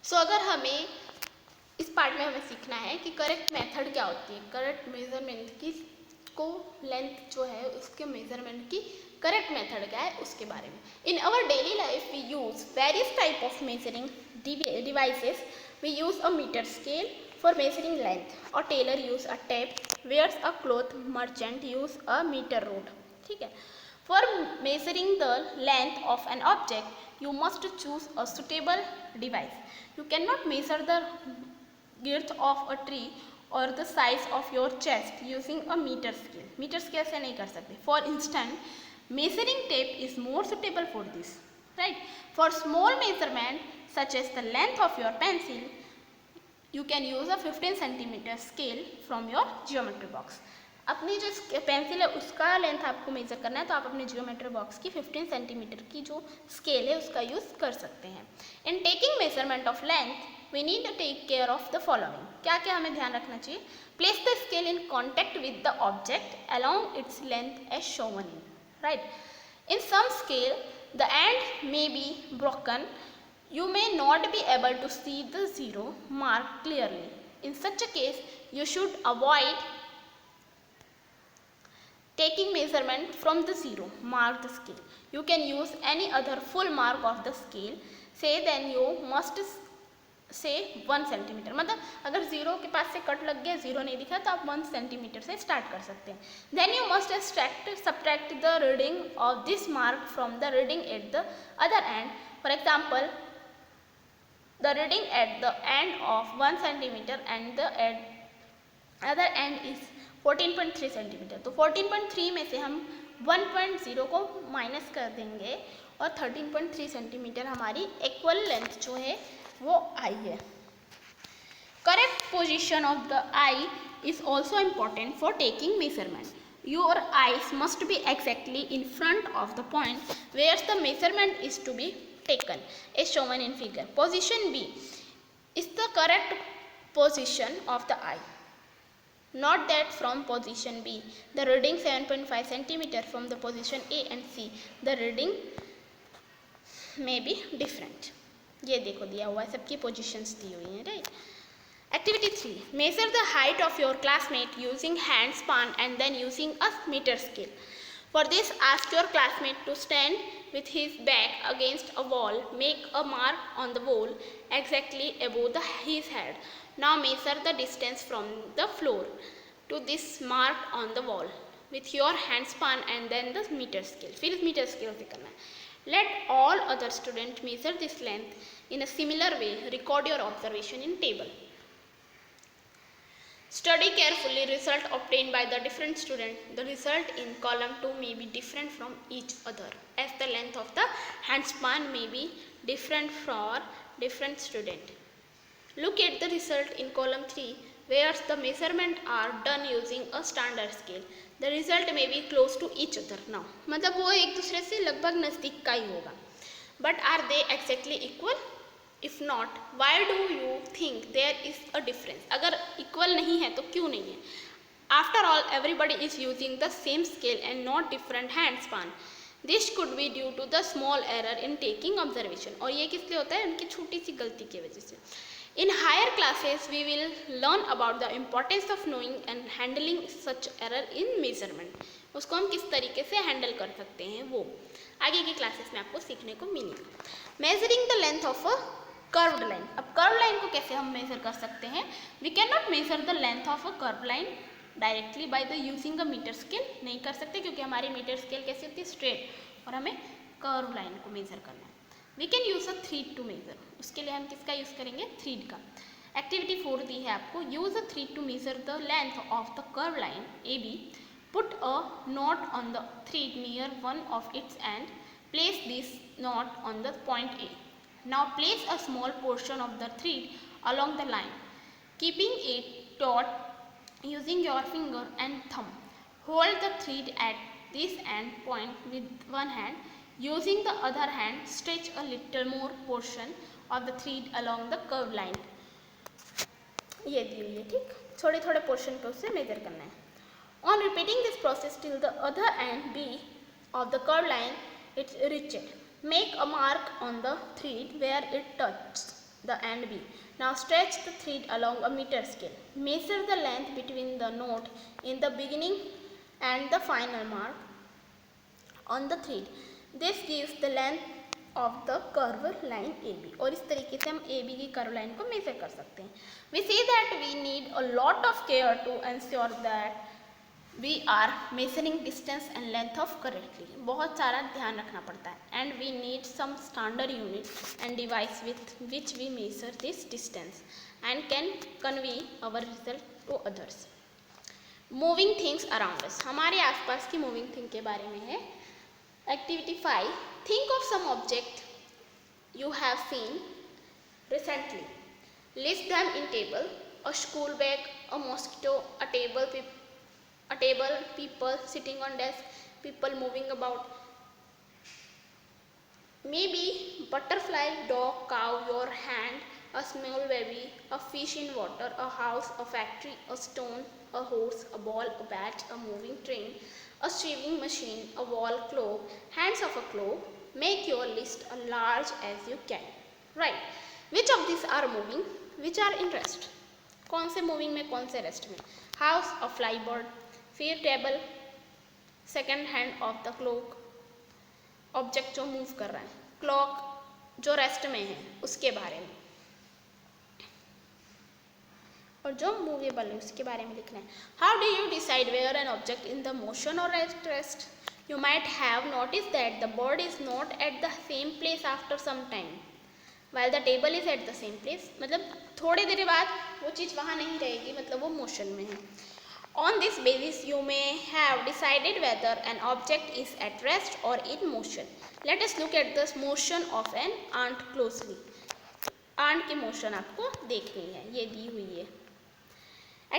सो अगर हमें इस पार्ट में हमें सीखना है कि करेक्ट मेथड क्या होती है, करेक्ट मेजरमेंट की को लेंथ जो है उसके मेजरमेंट की करेक्ट मेथड क्या है उसके बारे में। In our daily life we use various type of measuring devices. We use a metre scale for measuring length, or tailor use a tape, wears a cloth merchant use a meter rod. ठीक है. For measuring the length of an object you must choose a suitable device. You cannot measure the girth of a tree or the size of your chest using a meter scale. meter scale से नहीं कर सकते. For instance, measuring tape is more suitable for this, right? For small measurement such as the length of your pencil, you can use a 15 centimeter scale from your geometry box. अपनी जो pencil है उसका length आपको major करना है तो आप अपने जियोमेट्री बॉक्स की 15 सेंटीमीटर की जो स्केल है उसका यूज़ कर सकते हैं. In taking measurement of length we need to take care of the following. क्या क्या हमें ध्यान रखना चाहिए? Place the scale in contact with the object along its length as shown in, right. In some scale the end may be broken. You may not be able to see the zero mark clearly. In such a case, you should avoid taking measurement from the zero mark the scale. You can use any other full mark of the scale. Say then you must say 1 centimetre. मतलब अगर zero के पास से cut लग गया, zero नहीं दिखा तो आप 1 सेंटीमीटर से स्टार्ट कर सकते हैं. Then you must subtract the reading of this mark from the reading at the other end. For example, the reading at the end of 1 centimeter and the other end is 14.3 centimetre. तो 14.3 में से हम 1.0 को minus कर देंगे और 13.3 centimetre हमारी equal length जो है वो आई है. Correct position of the I is also important for taking measurement. Your eyes must be exactly in front of the point where the measurement is to be taken as shown in figure. Position B is the correct position of the eye. Not that from position B the reading 7.5 centimeter from the position A and C the reading may be different. ये देखो दिया हुआ है, सबकी positions दी हुई हैं, right? Activity 3. Measure the height of your classmate using hand span and then using a meter scale. For this, ask your classmate to stand with his back against a wall. Make a mark on the wall exactly above his head. Now measure the distance from the floor to this mark on the wall with your hand span and then the meter scale. फिर इस meter scale से करना है. Let all other students measure this length in a similar way. Record your observation in table. Study carefully result obtained by the different student. The result in column 2 may be different from each other as the length of the hand span may be different for different student. Look at the result in column 3 where the measurement are done using a standard scale. The result may be close to each other now. मतलब वो एक दूसरे से लगभग नज़दीक का ही होगा. But are they exactly equal? If not, why do you think there is a difference? अगर equal नहीं है तो क्यों नहीं है? After all, everybody is using the same scale and not different hand span. This could be due to the small error in taking observation. और ये किस लिए होता है? उनकी छोटी सी गलती की वजह से. In higher classes, we will learn about the importance of knowing and handling such error in measurement. उसको हम किस तरीके से हैंडल कर सकते हैं वो आगे की क्लासेस में आपको सीखने को मिलेगा. Measuring the length of a curved line. अब कर्व लाइन को कैसे हम मेजर कर सकते हैं? We can not measure the length of a curve line directly by the using a metre scale. नहीं कर सकते क्योंकि हमारी मीटर स्केल कैसी होती है? स्ट्रेट. और हमें कर्व लाइन को मेजर करना है. We can use a thread to measure. उसके लिए हम किसका यूज़ करेंगे? थ्रीड का. एक्टिविटी 4 दी है आपको. Use a thread to measure the length of the curve line A B. Put a knot on the thread near one of its end. Place this knot on the point A. Now place a small portion of the thread along the line, keeping it taut using your finger and thumb. Hold the thread at this end point with one hand. Using the other hand, stretch a little more portion of the thread along the curved line. ये दी हुई है, ठीक. थोड़े थोड़े portion पे उसे major करना है. On repeating this process till the other end B of the curved line it's reached. Make a mark on the thread where it touches. the end B. Now stretch the thread along a meter scale. Measure the length between the knot in the beginning and the final mark on the thread. This gives the length of the curve line AB. और इस तरीके से हम AB की curve line को measure कर सकते हैं. We see that we need a lot of care to ensure that we are measuring distance and length of correctly. बहुत सारा ध्यान रखना पड़ता है. And we need some standard unit and device with which we measure this distance and can convey our result to others. Moving things around us. हमारे आसपास की moving thing के बारे में है. Activity 5. Think of some object you have seen recently. List them in table. A school bag, a mosquito, a table, people sitting on desk, people moving about. Maybe butterfly, dog, cow, your hand, a small baby, a fish in water, a house, a factory, a stone, a horse, a ball, a bat, a moving train, a sewing machine, a wall clock, hands of a clock. Make your list as large as you can. Right. Which of these are moving? Which are in rest? कौन से moving में कौन से rest में? House, a fly bird, फिर table, second hand of the clock, object जो move कर रहा है, क्लॉक जो रेस्ट में है उसके बारे में, और जो मूवेबल है उसके बारे में लिखना है. How do you decide where an object in the motion और at rest? You might have notice that the bird is not at the same place after some time while the table is at the same place. मतलब थोड़ी देर बाद वो चीज़ वहाँ नहीं रहेगी, मतलब वो मोशन में है. On this basis you may have decided whether an object is at rest or in motion. Let us look at the motion of an ant closely. ant की motion आपको देखनी है, ये दी हुई है.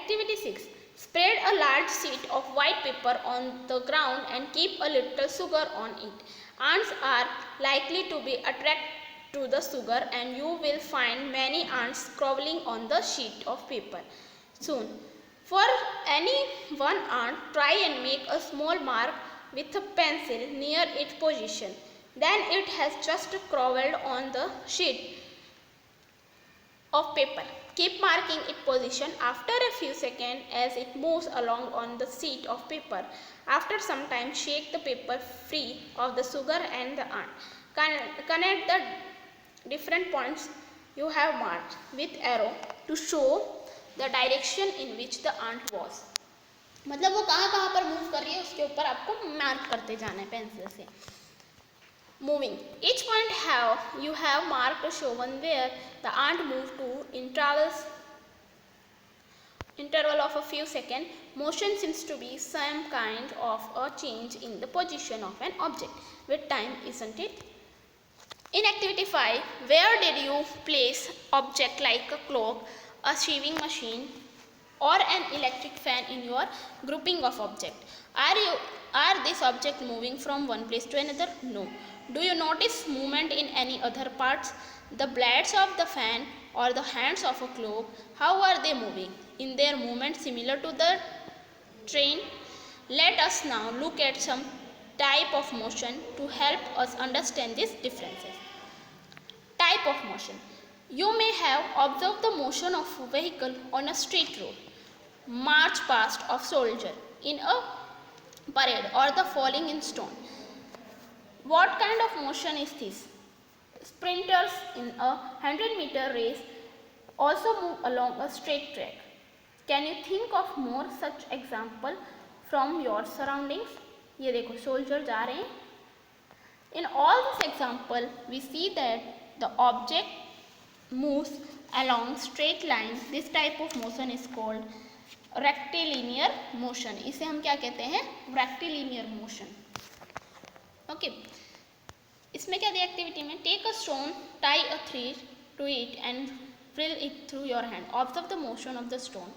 Activity 6. Spread a large sheet of white paper on the ground and keep a little sugar on it. Ants are likely to be attracted to the sugar and you will find many ants crawling on the sheet of paper soon. For any one ant, try and make a small mark with a pencil near its position. Then it has just crawled on the sheet of paper. Keep marking its position after a few seconds as it moves along on the sheet of paper. After some time, shake the paper free of the sugar and the ant. Connect the different points you have marked with arrow to show the direction in which the ant was. मतलब वो कहाँ पर move कर रही है उसके ऊपर आपको मार्क करते जाना है पेंसिल से. Moving. Each point you have marked shown where the ant moved to interval of a few seconds. Motion seems to be some kind of a change in the position of an object with time, isn't it? In activity 5, where did you place object like a clock, a sewing machine or an electric fan in your grouping of objects? Are this object moving from one place to another? No. Do you notice movement in any other parts? The blades of the fan or the hands of a clock, how are they moving? In their movement similar to the train? Let us now look at some type of motion to help us understand these differences. Type of motion. You may have observed the motion of a vehicle on a straight road, march past of soldier in a parade, or the falling in stone. What kind of motion is this? Sprinters in a 100-meter race also move along a straight track. Can you think of more such example from your surroundings? ये देखो soldier जा रहे हैं. In all this example, we see that the object moves along straight line. This type of motion is called rectilinear motion. इसे हम क्या कहते हैं? Rectilinear motion. Okay. इसमें क्या दिया एक्टिविटी में? Take a stone, tie a thread to it and drill it through your hand. Observe the motion of the stone.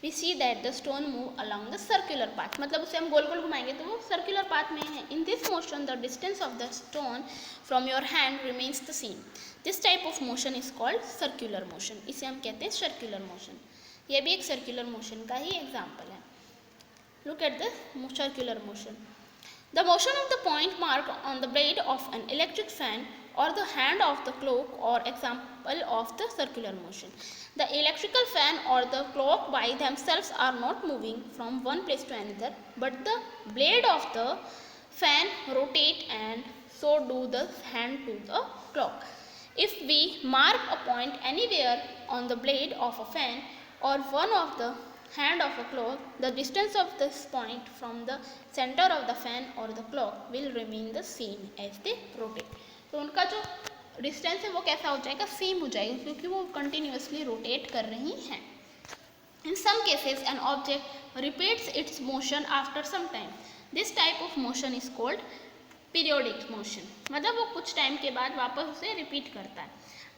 We see that the stone move along the circular path. मतलब उसे हम गोल गोल घुमाएंगे तो वो circular path में है. In this motion, the distance of the stone from your hand remains the same. This type of motion is called circular motion. इसे हम कहते हैं circular motion. ये भी एक circular motion का ही example है. Look at the circular motion. The motion of the point mark on the blade of an electric fan or the hand of the clock or example of the circular motion. The electrical fan or the clock by themselves are not moving from one place to another, but the blade of the fan rotate and so do the hand to the clock. If we mark a point anywhere on the blade of a fan or one of the hand of a clock, the distance of this point from the center of the fan or the clock will remain the same as they rotate. तो उनका जो distance है वो कैसा हो जाएगा, same हो जाएगा, क्योंकि वो कंटिन्यूसली रोटेट कर रही हैं. In some cases, an object repeats its motion after some time. This type of motion is called periodic motion. मतलब वो कुछ टाइम के बाद वापस उसे रिपीट करता है.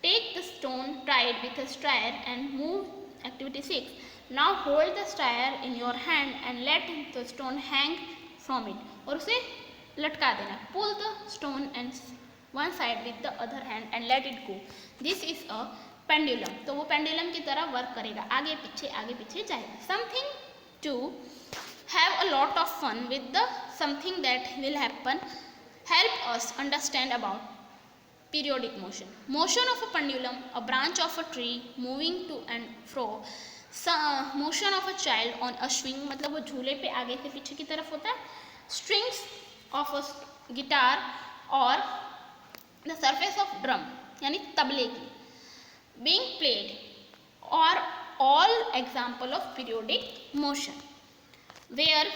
Take the stone tied with a strayer and move. Activity 6. Now hold the strayer in your hand and let the stone hang from it. और उसे लटका देना. Pull the stone and one side with the other hand and let it go. This is a pendulum. तो वो pendulum की तरह work करेगा, आगे पीछे जाएगा. Something to have a lot of fun with the something that will happen. Help us understand about periodic motion. Motion of a pendulum, a branch of a tree moving to and fro. Motion of a child on a swing, मतलब वो झूले पे आगे से पीछे की तरफ होता है. Strings of a guitar or the surface of drum, यानी तबले की, being played, or all example of periodic motion. Where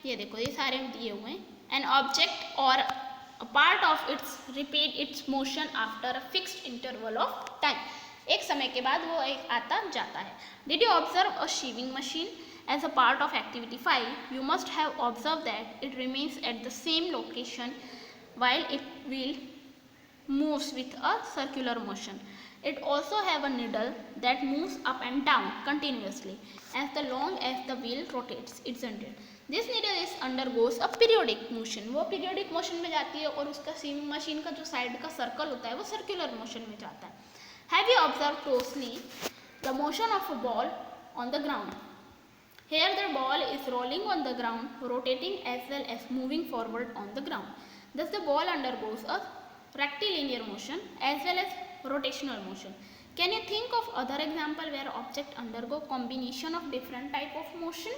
ये देखो ये सारे दिए हुए हैं. An object or a part of its repeat its motion after a fixed interval of time. एक समय के बाद वो एक आता जाता है. Did you observe a sewing machine as a part of activity 5? You must have observed that it remains at the same location while it wheel moves with a circular motion. It also have a needle that moves up and down continuously as long as the wheel rotates, isn't it? This needle is undergoes a periodic motion. वो periodic motion में जाती है और उसका sewing machine का जो side का circle होता है वो circular motion में जाता है. Have you observed closely the motion of a ball on the ground? Here the ball is rolling on the ground, rotating as well as moving forward on the ground. Thus the ball undergoes a rectilinear motion as well as rotational motion. Can you think of other example where object undergo combination of different type of motion?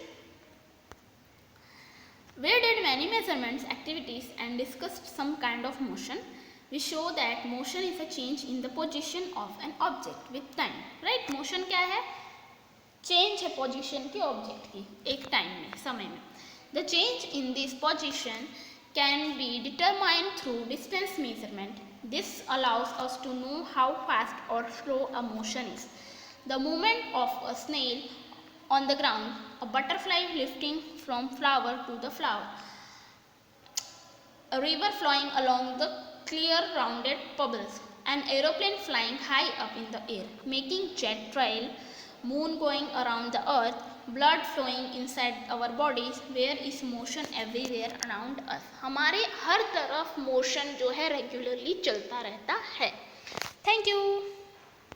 We did many measurements activities and discussed some kind of motion. We show that motion is a change in the position of an object with time. Right? Motion क्या है? Change है position की object की एक time में, समय में. The change in this position can be determined through distance measurement. This allows us to know how fast or slow a motion is. The movement of a snail on the ground, a butterfly lifting from flower to the flower, a river flowing along the clear rounded pebbles, an aeroplane flying high up in the air, making jet trail, moon going around the earth, blood flowing inside our bodies, there is motion everywhere around us. हमारे हर तरफ motion जो है regularly चलता रहता है. Thank you.